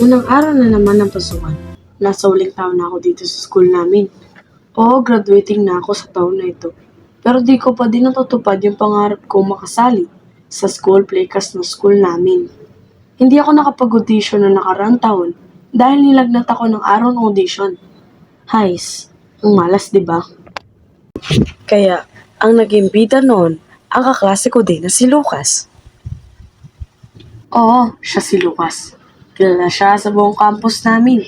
Unang araw na naman ng pasukan. Nasa uling taon na ako dito sa school namin. Oo, graduating na ako sa taon na ito. Pero di ko pa din natutupad yung pangarap kong makasali sa school playcast ng school namin. Hindi ako nakapag-audition na nakaraang taon dahil nilagnat ako ng araw ng audition. Hays, ang malas, di ba? Kaya, ang naging bida noon, ang kaklase ko din na si Lucas. Oo, siya si Lucas. Kilala siya sa buong campus namin.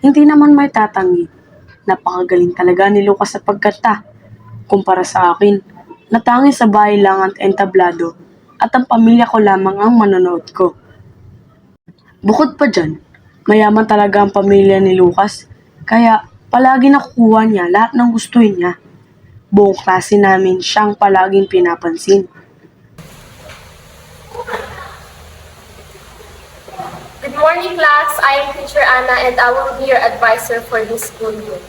Hindi naman may tatanggi. Napakagaling talaga ni Lucas sa pagkanta. Kumpara sa akin, natangis sa bahay lang at entablado at ang pamilya ko lamang ang manonood ko. Bukod pa dyan, mayaman talaga ang pamilya ni Lucas, kaya palagi nakukuha niya lahat ng gustuhin niya. Buong klase namin siyang palaging pinapansin. Good morning, class. I am Teacher Anna and I will be your advisor for this school year.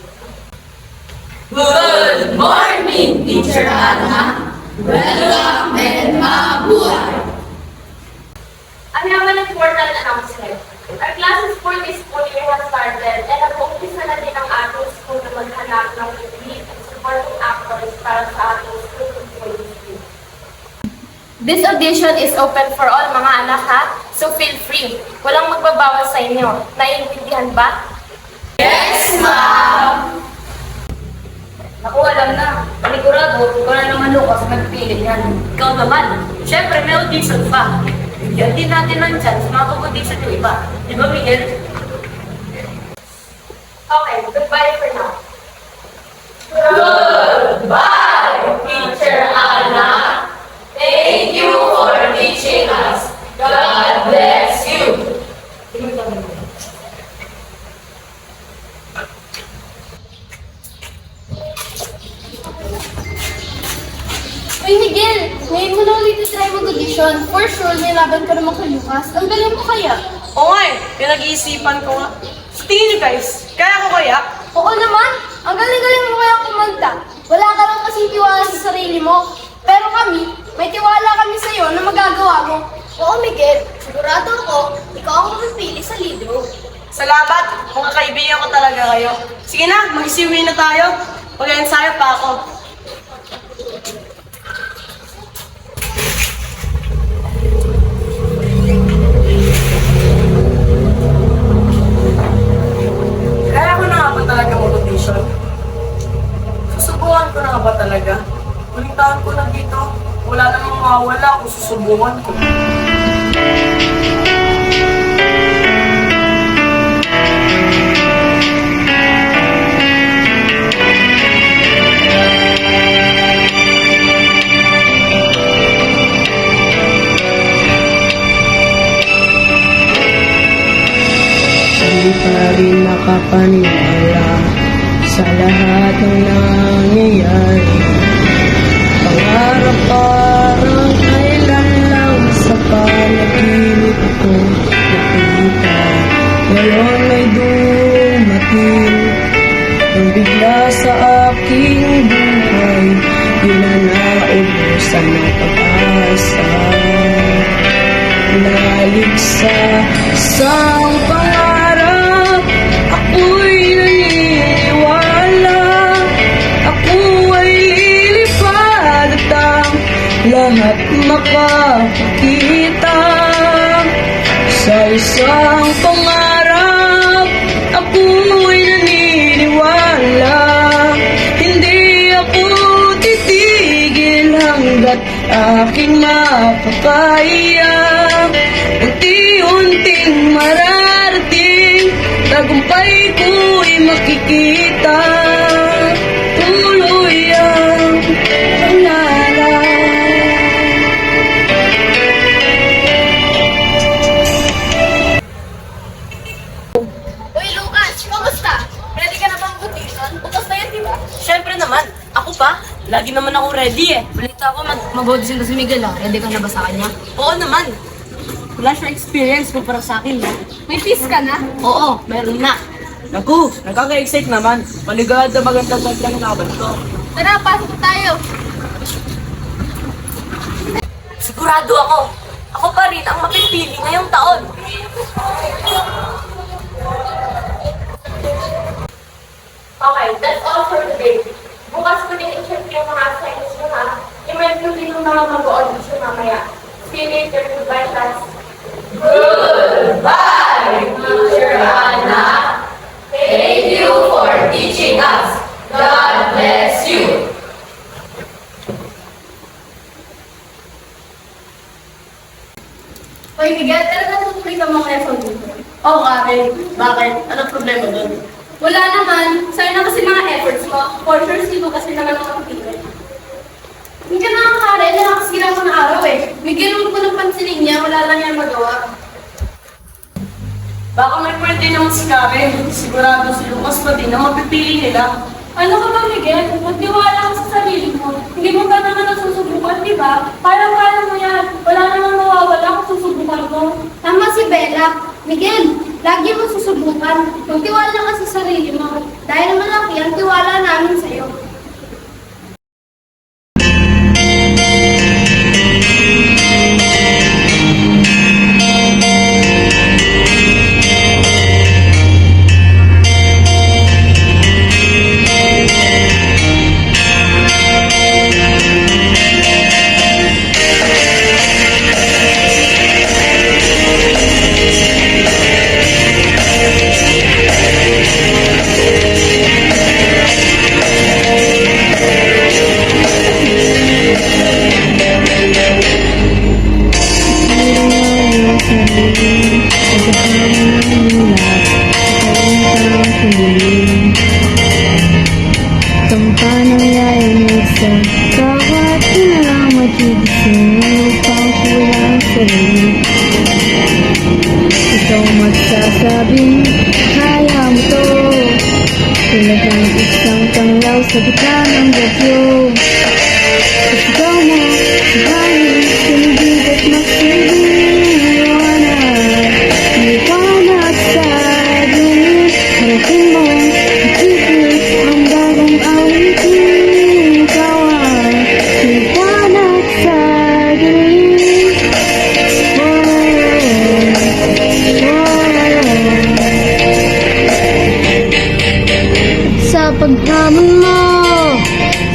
Good morning, Teacher Anna. Welcome and mabuhay. I have an important announcement. Our classes for this school year have started and nag-umpisa na din ang ating school na maghanap ng lead at supporting actors para sa ating school for this year. This audition is open for all mga anak ha, so feel free. Walang magbabawal sa inyo. Naiintindihan ba? Yes, ma'am. Ako, alam na. Panigurado, ikaw na naman Lucas nagpili yan. Ikaw naman. Siyempre, may audition pa. Bigyan din natin ng chance makapag-audition yung iba. Di ba, Miguel? Okay, goodbye for now. Goodbye, Teacher Anna. Thank you for teaching us. God bless you. Uy, Miguel! Ngayon mo na ulit try mag-audition. For sure, may laban ka naman kay Lucas. Ang galing mo kaya? Oo nga eh, pinag-iisipan ko nga. Sa tingin niyo guys, kaya ko kaya? Oo naman! Ang galing-galing mo kaya kumanta. Wala ka lang kasing tiwala sa sarili mo. Pero kami, may tiwala kami sa'yo na magagawa mo. Oo, Miguel. Sigurado ako, ikaw ang mapipili sa libro. Salamat, mga kaibigan ko talaga kayo. Sige na, mag-isiwi na tayo. Mag-ensayo pa ako. Kaya ko na nga ba talaga mag-audition? Susubukan ko na nga ba talaga? Huling taon ko na dito. Wala namang mawawala kung susubukan ko. Di pa rin nakapaniwala sa lahat ng nangyayari. Pangarap parang kailan lang sa panaginip ko nakita. Ngayon ay dumating nang bigla sa aking buhay. Di na naubusan ng pag-asa. Naligsa isang pangarap, ako'y naniniwala. Ako ay lilipad at ang lahat makakakita. Sa isang pangarap, ako'y naniniwala. Hindi ako titigil hanggat aking makakaya. Unti-unting mararating, tagumpay ko'y makikita. Tuloy ang pangarap. Uy, Lucas! Kamusta? Ready ka na bang audition? Bukas na yan, di ba? Siyempre naman. Ako pa. Lagi naman ako ready eh. Balita ko, mag-audition ka si Miguel ah. Ready ka na ba sa kanya? Oo naman. Wala siyang experience kumpara sa akin. May fees ka na? Oo, meron na. Naku, nakaka-excite naman. Maligad na magandang lang laban ko. Tara, pasok na tayo. Sigurado ako. Ako pa rin ang mapipili ngayong taon. for today. Bukas ko din i-check yung mga assignments nyo ha. I-mail ko din yung mga mag-audition mamaya. See you later. Goodbye, class. Goodbye, Teacher Anna. Thank you for teaching us. God bless you. Hoy, Miguel, talaga tutuloy ka mga effort dito. Oo, Karen. Bakit? Anong problema doon? Wala naman. Sayang na kasi mga efforts mo. For sure, sino kasi naman ang kapitin. Hindi ka nakakare, nakakas ginawa ng araw eh. Miguel, huwag mo nang pansinin niya, wala lang yan magawa. Baka may pwede naman si Karen. Sigurado si Lucas pati na mapipili nila. Ano ka ba, Miguel? Magtiwala ka sa sarili mo. Hindi mo ka naman nasusubukan, di ba? Kaya mo yan. Wala namang mawawala kung susubukan mo. Tama si Bella. Miguel, lagi mo susubukan. Magtiwala ka sa sarili mo. Dahil malaki ang tiwala namin sa'yo. Kampanang layanig sa bawat kinalamat gigising upang kulang sarili. Ikaw magsasabing, kaya mo to. Tulad ng isang tanglaw sa gitna ng bagyo. Ikaw mo, bahid, sinigig at magsilbing liwanag. Liwanag sa dulo, harating mo, ikikit ang bagong awitin. Ikaw ang liwanag sa dilim. Sa paghamon mo,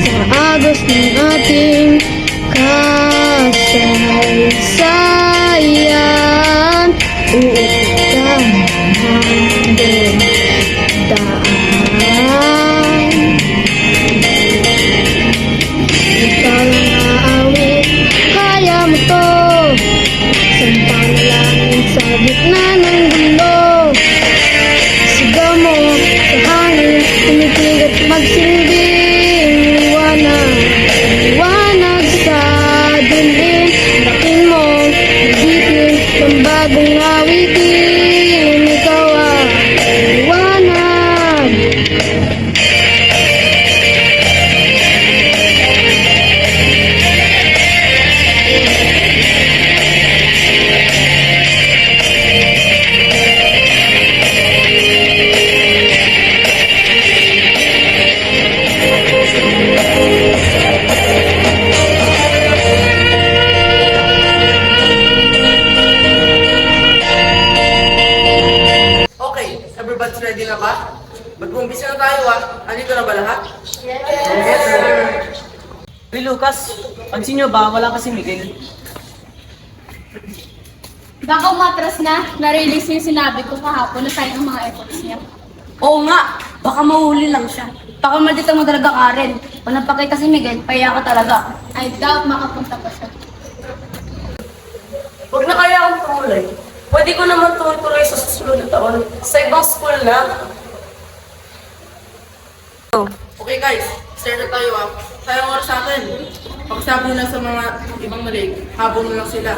sa agos ng ating kasaysayan, uukit ka hanggang daan. Ikaw lang aawit, kaya mo to. Sampang langit sa gitna ng gulo. Sigaw mo sa hangin, tumitig at magsilbing liwanag. Liwanag sa dilim, harakin mo, nagitin ng bagong awitin. Ikaw ang liwanag. Okay, everybody's ready na ba? Mag-umpisa na tayo Andito na ba lahat? Yes, sir. Hey, Lucas. Pansin nyo ba? Wala kasi Miguel. Baka umatras na, na-release yung sinabi ko kahapon na sayang ang mga efforts niya. Oo nga, baka mahuli lang siya. Baka maldita mo talaga, Karen. Walang pakita si Miguel, pahiya ka talaga. I doubt makapunta pa siya. Huwag na kaya akong tumuloy. Pwede ko naman tuloy sa susunod na taon. Sa ibang school na. Okay guys, start na tayo Sayang oras sa atin. Pagsabi na sa mga ibang malig, habol na lang sila.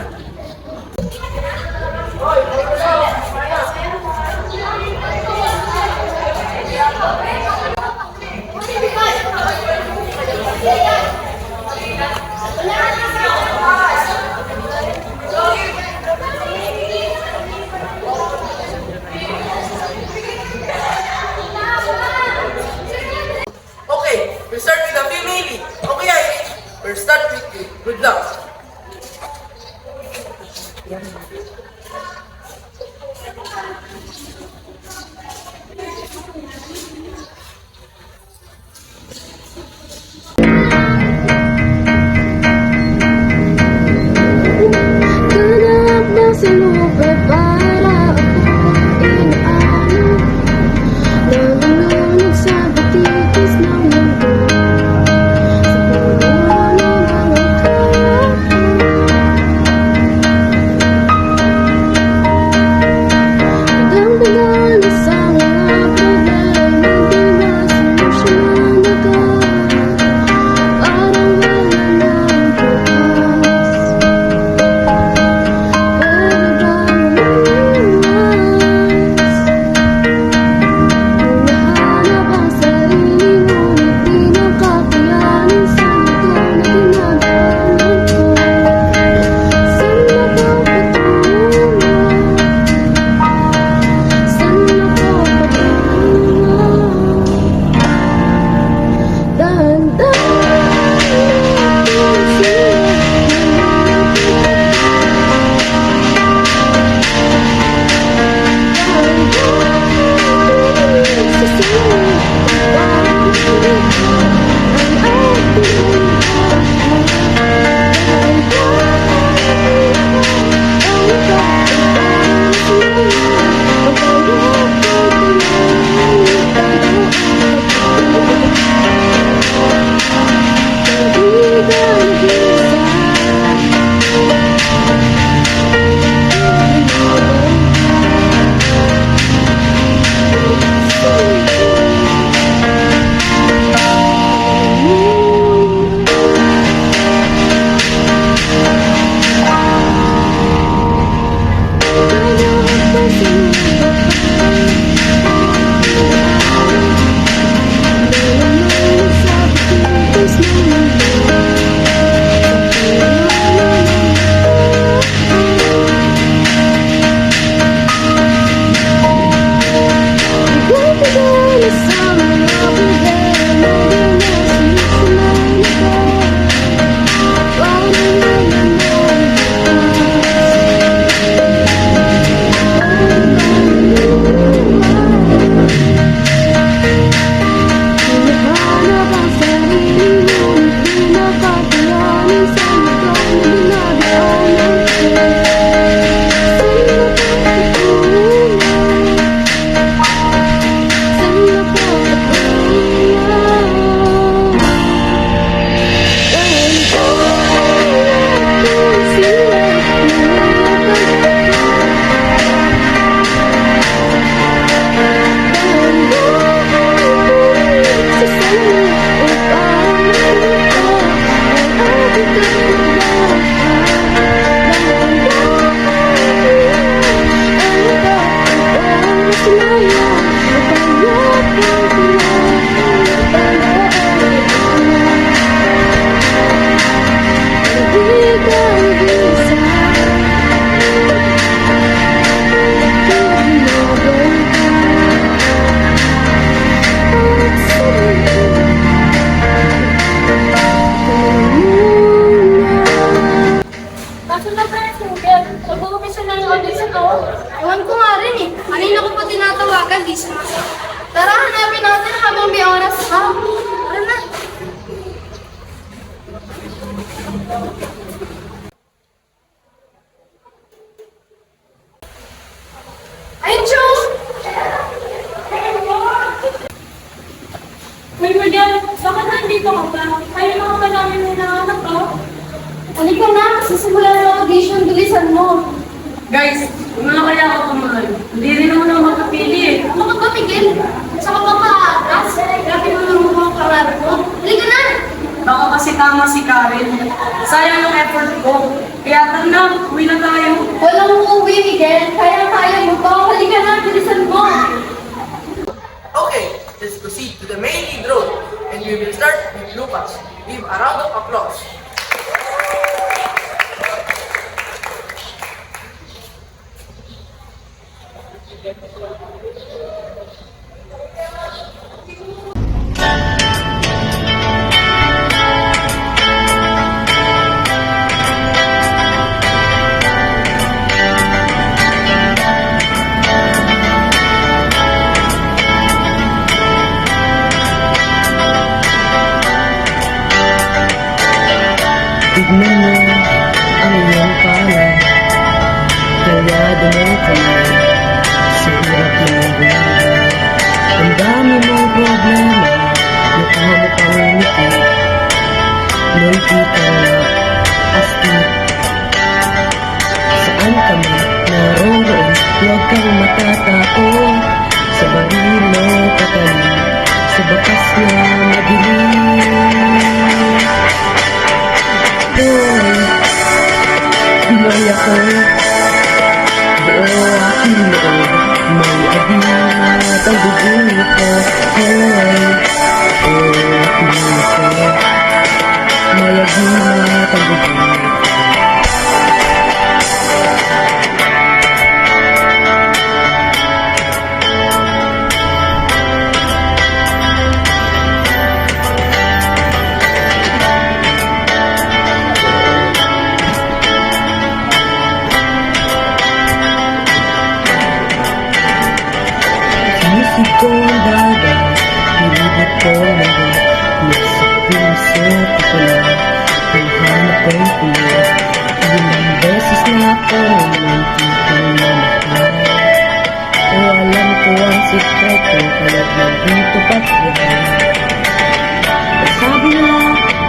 Okay, we start with the female lead. Okay, Irish, we'll start with you. Good luck. Kaso na friends, Miguel, mag-uumpisa na yung audition ko. Ewan ko nga rin eh. Kanina ko pa tinatawagan, di sumasagot. Tara, hanapin natin habang may oras pa. Tara na. Ayun, Joe! Uy, Miguel, bakit nandito ka ba? Ayaw na ka namin na anak ko. Halika na, sisimula na ang audition, bilisan mo. Guys, kung na kaya ako kumain, hindi rin naman ako makapili eh. Ano ka ba, Miguel? Saka ka maaatras? Grabe mo naman mga pangarap mo. Halika na! Baka kasi tama si Karen. Sayang yung effort ko. Kaya tanda, uwi na tayo. Walang uuwi, Miguel. Kaya-kaya mo to. Halika na, bilisan mo. Okay, let's proceed to the main lead role. And we will start with Lucas. Give a round of applause. Tignan mo ang iyong palad, kaya dumayo ka na sa hirap ng buhay. Ang dami mong problema, mukha mo pang ngiti, may kita na astig. Saan ka man naroroon, huwag kang matatakot. Sa baril mo katalim, sa batas na madilim. Pinoy ako, buo aking loob, may aginat ang dugo ko. Pinoy ako, may aginat ang dugo ko. Sinisip ko ang dagat, nilibot ko ang mundo. Nasa puso ko lang, ang hanap ko'y pulo. Ilang beses na ako nang kita na mahal. ko ang sikreto, kaya't nandito pa't yan. Sabi nila,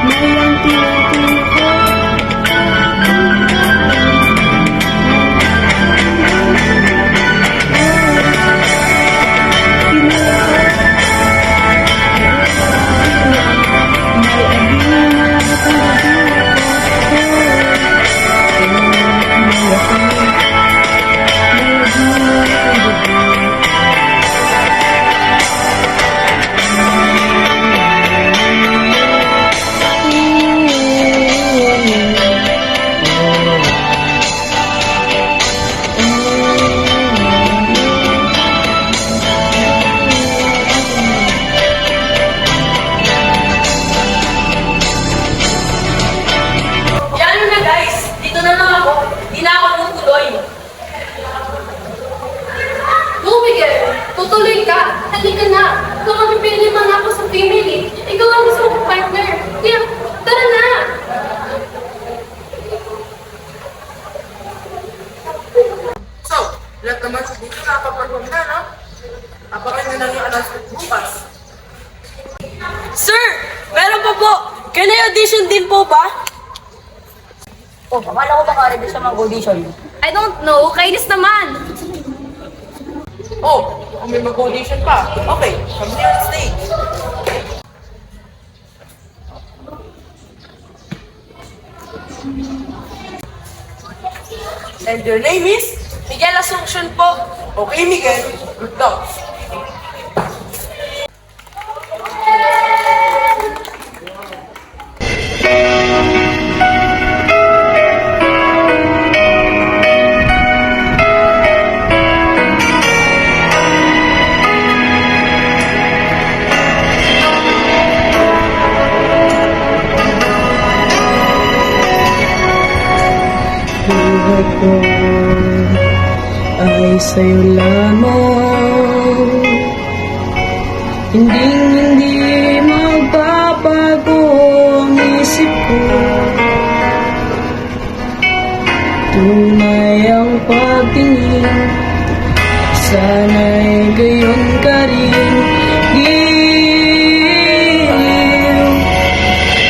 may ang tinuturo ko. Yan na guys, dito na lang ako. Di na ako tutuloy. Go, Miguel! Tutuloy ka! Halika na! Kung mapipili man ako sa family, ikaw ang gusto kong partner. Kaya, tara na! So, lahat naman sa dito nakapag-perform na, no? Abangan nyo lang yung announcement bukas. Sir! Meron pa po! Can I audition din po ba? Oh, akala ko baka ready siya mag-audition. I don't know, kainis naman! Oh, kung may mag-audition pa. Okay, come here on stage. And your name is? Miguel Asuncion po. Okay, Miguel. Good luck. Buhay ko ay sa'yo lamang. Hindi magbabago ang isip ko. Tunay ang pagtingin, sana'y gayon ka rin. Giliw,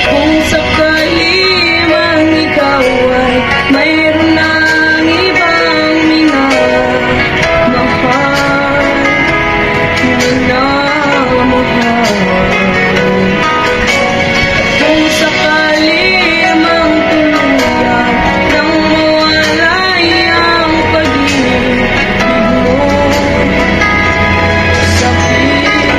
kung sakali mang ikaw ay mayroon ng ibang minamahal, minamahal. Kung sakali mang tuluyan nang mawalay ang pag-ibig mo, sakit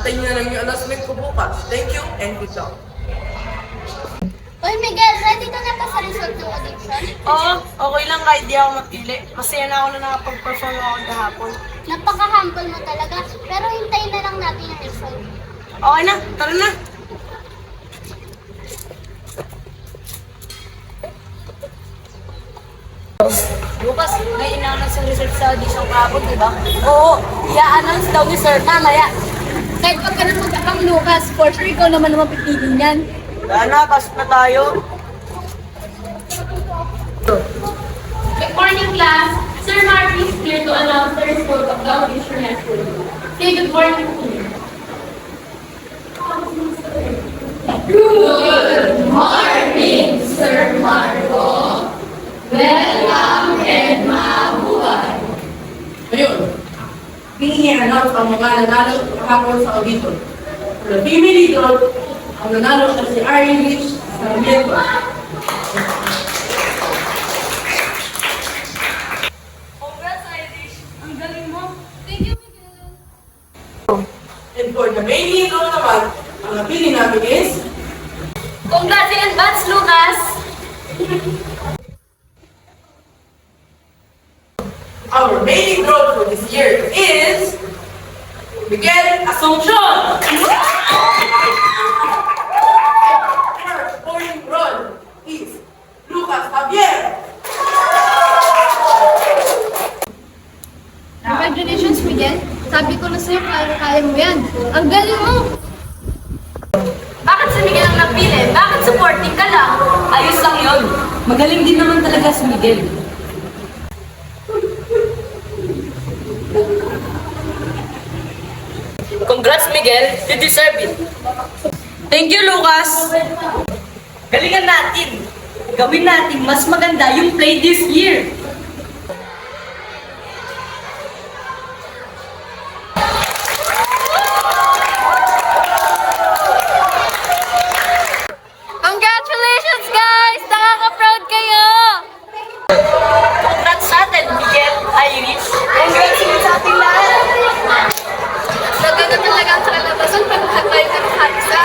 antayin nyo na lang yung announcement ko bukas. Thank you and good luck. Uy, Miguel, ready ka na ba sa result ng audition? Oo, okay lang kahit di ako mapili. Masaya na ako na nakapag-perform ako kahapon. Napaka-humble mo talaga, pero hintayin na lang natin yung result. Okay na, tara na. Lucas, may ina-announce ang result sa audition kahapon, di ba? Oo, i-announce daw ni Sir mamaya. Kahit pag ka nang magkakang Lucas, for sure ikaw naman naman pipigil niyan. Wala na, pasok na tayo. Good morning, class. Sir Marty is here to announce the result of the audition yesterday. Say good morning to me. Ngayon, i-announce ang mga nanalo kahapon sa audition. For the female leader, ang nanalo ay si Irish Sarmiento. Congrats, Irish. Ang galing mo. Thank you, Miguel. And for the main leader naman, ang napili namin is Congrats in advance, Lucas! our main leader for this year is Miguel Asuncion. Our supporting role is Lucas Javier. Congratulations, Miguel. Sabi ko na sa'yo, kaya mo yan. Ang galing mo! Bakit si Miguel ang napili? Bakit supporting ka lang? Ayos lang yun. Magaling din naman talaga si Miguel. Congrats, Miguel. You deserve it. Thank you, Lucas. Galingan natin. Gawin natin mas maganda yung play this year. Congratulations, guys! Nakaka-proud kayo! Congrats sa atin, Miguel, Irish. Congrats din sa ating lahat. Maganda talaga ang kalalabasan pag lahat tayo nagkakasa.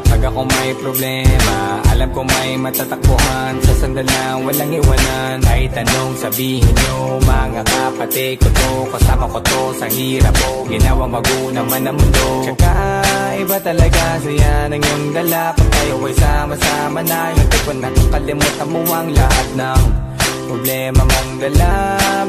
Pag ako may problema, alam ko may matatakbuhan. Sa sandalang walang iwanan. Kahit anong sabihin nyo, mga kapatid ko to, kasama ko to sa hirap ko, ginawang magulang man ang mundo. Tsaka iba talaga saya ng iyong dala. Pag tayo ay sama-sama na, yung tipo na kalimutan mo ang lahat ng problema mong dala.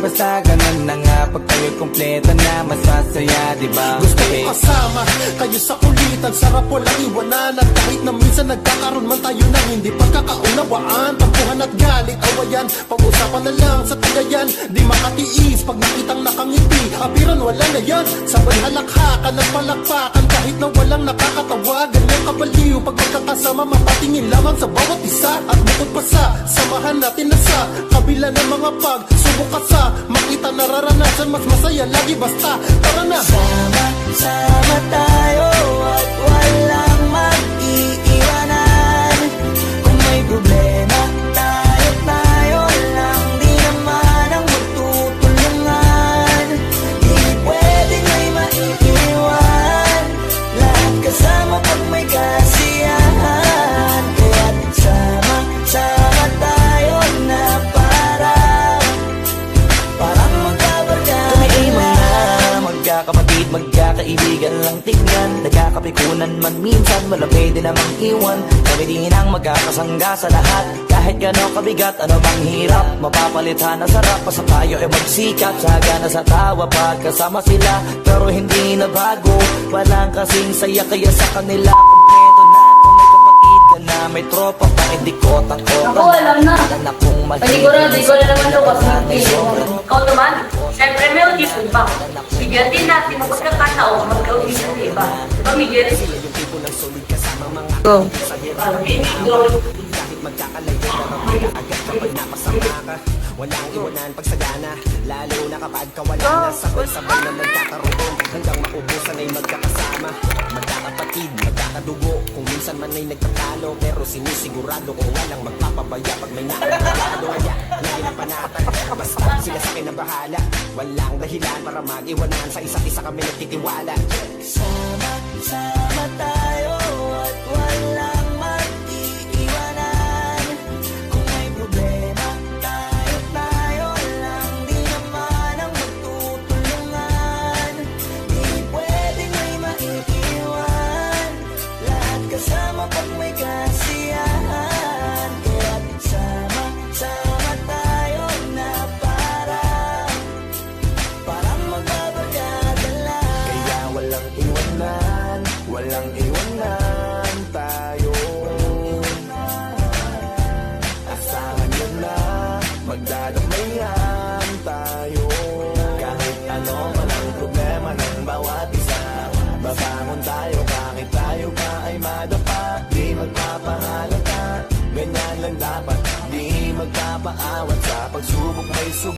Basta ganun na nga, pag tayo'y kumpleto na, mas masaya, diba? Gusto ko kasama kayo sa kulitan, sarap walang iwanan. At kahit na minsan nagkakaroon man tayo ng hindi pagkakaunawaan, tampuhan at galit, awayan, pag-usapan na lang sa tagayan. Di makatiis pag nakitang nakangiti, apiran wala na yan. Sabay halakhakan at palakpakan, kahit na walang nakakatawa. Ganyang kabaliw pag magkakasama, mapatingin lamang sa bawat isa. At bukod pa sa samahan natin na sa kabila ng mga pagsubok ka sa makita nararanasan, mas masaya lagi basta tara na. Sama tayo at walang mag-iiwanan. Kung may problema, tayo lang, di naman ang magtutulungan. Di pwedeng may maiiwan, lahat kasama pag may kasiyahan. Kaya't sama tayo na parang magkabarkada. Kami ay mga magkakapatid, magkakaibigan lang tingnan. kapikunan man minsan, malapit din namang iwan. Kami din ang magkakasangga sa lahat. Kahit gano'ng kabigat, ano bang hirap, mapapalitan na sarap. Pa sa tayo ay magsikap, sagana sa tawa pagkasama sila. Pero hindi na bago, walang kasing saya. Kaya sa kanila kompleto na. Kung may kapatid ka na, may tropa pa, hindi ko takot. Ako, alam na. Panigurado, ikaw na naman Lucas ng piling. Ikaw naman, syempre may audition pa. Bigyan din natin ang pagkakataon mag-audition ng iba. Diba, Miguel? Go. Walang iwanan pagsagana, lalo na kapag kawala na. Sabay-sabay na nagkakaroon hanggang maubusan ay magkakasama. Magkakapatid, magkakadugo, kung minsan man ay nagtatalo, pero sinisigurado kung walang magpapabaya pag may nakakatalo. Kaya lagi na panatan, basta sila sa akin na bahala. Walang dahilan para mag-iwanan, sa isa't isa kami nagtitiwala. Sama-sama tayo at walang mag-iiwanan. Kung may problema, tayo lang din naman ang magtutulungan. Di pwedeng may maiiwan, lahat kasama pag may kasiyahan. Kaya sama-sama tayo na parang magbabarkada lang. Kaya walang iwanan tayo. Asahan nyo na, magdadamayan tayo. Kahit ano man ang problema ng bawat isa, babangon tayo kahit tayo pa ay madapa. Di magpapahalata, ganyan lang dapat. Di magpapaawat sa pagsubok may